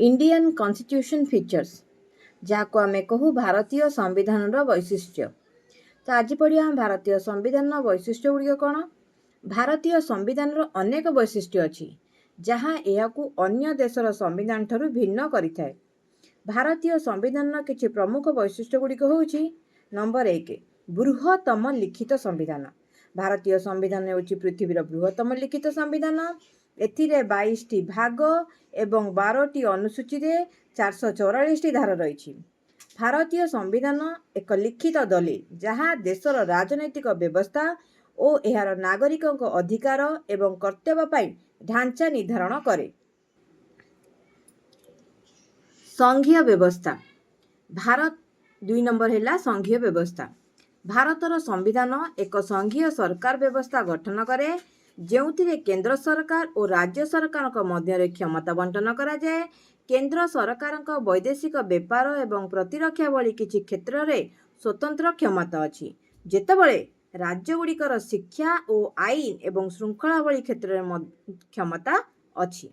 Indian constitution features जहाँ आम कहू भारतीय संविधान वैशिष्ट्य। तो आज पढ़िया भारतीय संविधान वैशिष्ट्य गुड़िक कौन। भारतीय संविधान अनेक वैशिष्ट्य अच्छी जहाँ यह अन्य देशर संविधान ठारू भिन्न करिथाए। भारतीय संविधान किछि प्रमुख वैशिष्ट्य गुड़िक होउछि नंबर 1 बृहत्तम लिखित संविधान। भारतीय संविधान होउछि पृथ्वीर बृहत्तम लिखित संविधान। एथिरे 22टी भाग एवं 12टी अनुसूची रे 444टी धारा रही। भारतीय संविधान एक लिखित दलील जहाँ देशर राजनैतिक व्यवस्था और एहार नागरिकों अधिकार एवं कर्तव्य पाई ढांचा निर्धारण करे। संघीय व्यवस्था भारत 2 नंबर है संघीय व्यवस्था। भारतर संविधान एक संघीय सरकार व्यवस्था गठन करे जेउथिरे केंद्र सरकार और राज्य सरकार मध्य क्षमता बंटन करा जाए। केंद्र सरकार वैदेशिक व्यापार एवं प्रतिरक्षा भली किछि क्षेत्र रे स्वतंत्र क्षमता अछि जेतेबळे राज्य गुड़िकर शिक्षा और आईन एवं श्रृंखला भली क्षेत्र में क्षमता अछि।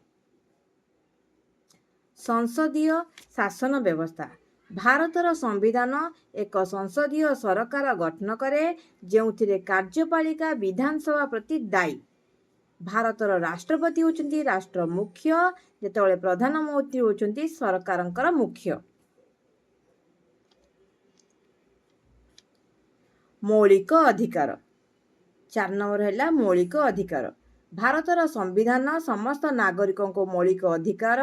संसदीय शासन व्यवस्था भारतर संविधान एक संसदीय सरकार गठन करे जेउथिरे कार्यपालिका विधानसभा प्रति दायी। भारतर राष्ट्रपति होचंती राष्ट्र मुख्य जेतेबळे प्रधानमंत्री होचंती सरकारंकर मुख्य। मौलिक अधिकार 4 नंबर है मौलिक अधिकार। भारतर संविधान समस्त नागरिकों को मौलिक अधिकार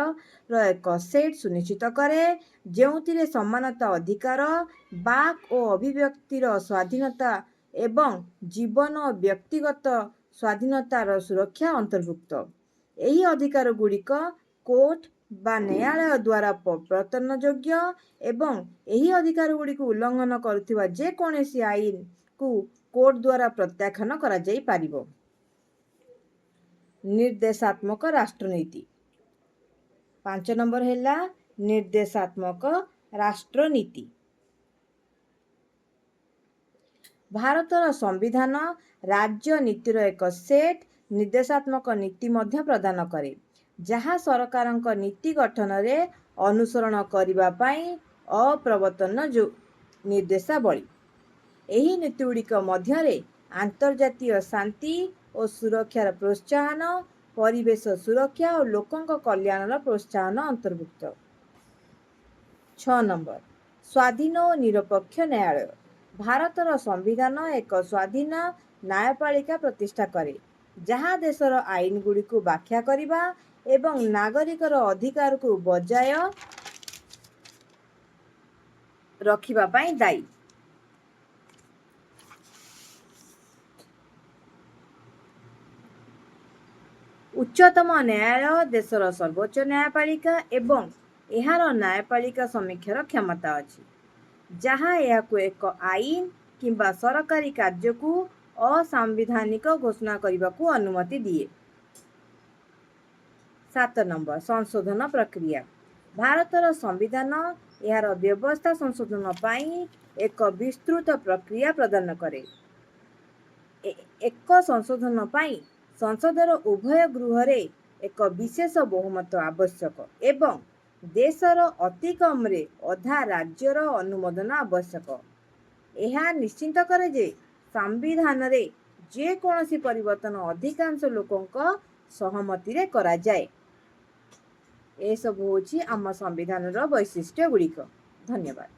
एक सेट सुनिश्चित करे जेउथिरे समानता अधिकार बाक और अभिव्यक्तिर स्वाधीनता एवं जीवन और व्यक्तिगत स्वाधीनतार सुरक्षा अंतर्भुक्त। यही अधिकार गुड़िक कोर्ट बा न्यायालय द्वारा प्रवर्तन योग्य एवं यही अधिकार गुड़िक उल्लंघन करुवा जेकोसी आईन को कोर्ट द्वारा प्रत्याख्यान करा जाई पारिबो। निर्देशात्मक राष्ट्रनीति 5 नंबर है निर्देशात्मक राष्ट्रनीति। भारतर संविधान राज्य नीतिर एक सेट निर्देशात्मक नीति मध्य प्रदान करे जहाँ सरकारंक नीति गठन रे अनुसरण करिबा पाई अप्रवर्तन निर्देशावली। एही नीति गुड़िक मध्य अंतर्जातीय शांति और सुरक्षार प्रोत्साहन परिवेश सुरक्षा और लोकों कल्याणर प्रोत्साहन अंतर्भुक्त। 6 नंबर स्वाधीन और निरपेक्ष न्यायालय भारतर संविधान एक स्वाधीन न्यायपालिका प्रतिष्ठा करे जहाँ देशर आईन गुड़ी को व्याख्या करिबा एवं नागरिकर अधिकार को बजाय रखिबा पाई दायी। उच्चतम न्यायालय देशर सर्वोच्च न्यायपालिका एवं एहार न्यायपालिका समीक्षार क्षमता अछि जहाँ यह एक आईन किंबा सरकारी कार्य को असंवैधानिक घोषणा करने को अनुमति दिए। 7 नंबर संशोधन प्रक्रिया भारतर संविधान यार व्यवस्था संशोधन पाई एक विस्तृत प्रक्रिया प्रदान करे। एक संशोधन पाई संसदर उभय गृह रे एक विशेष बहुमत आवश्यक एवं देशर अति कम रे अधा राज्यर अनुमोदन आवश्यक। यह निश्चित करे जे संविधान रे जे कोनोसी परिवर्तन अधिकांश लोकों सहमति रे करा जाए। ए सब होछि आम संविधान वैशिष्ट्य गुड़िक। धन्यवाद।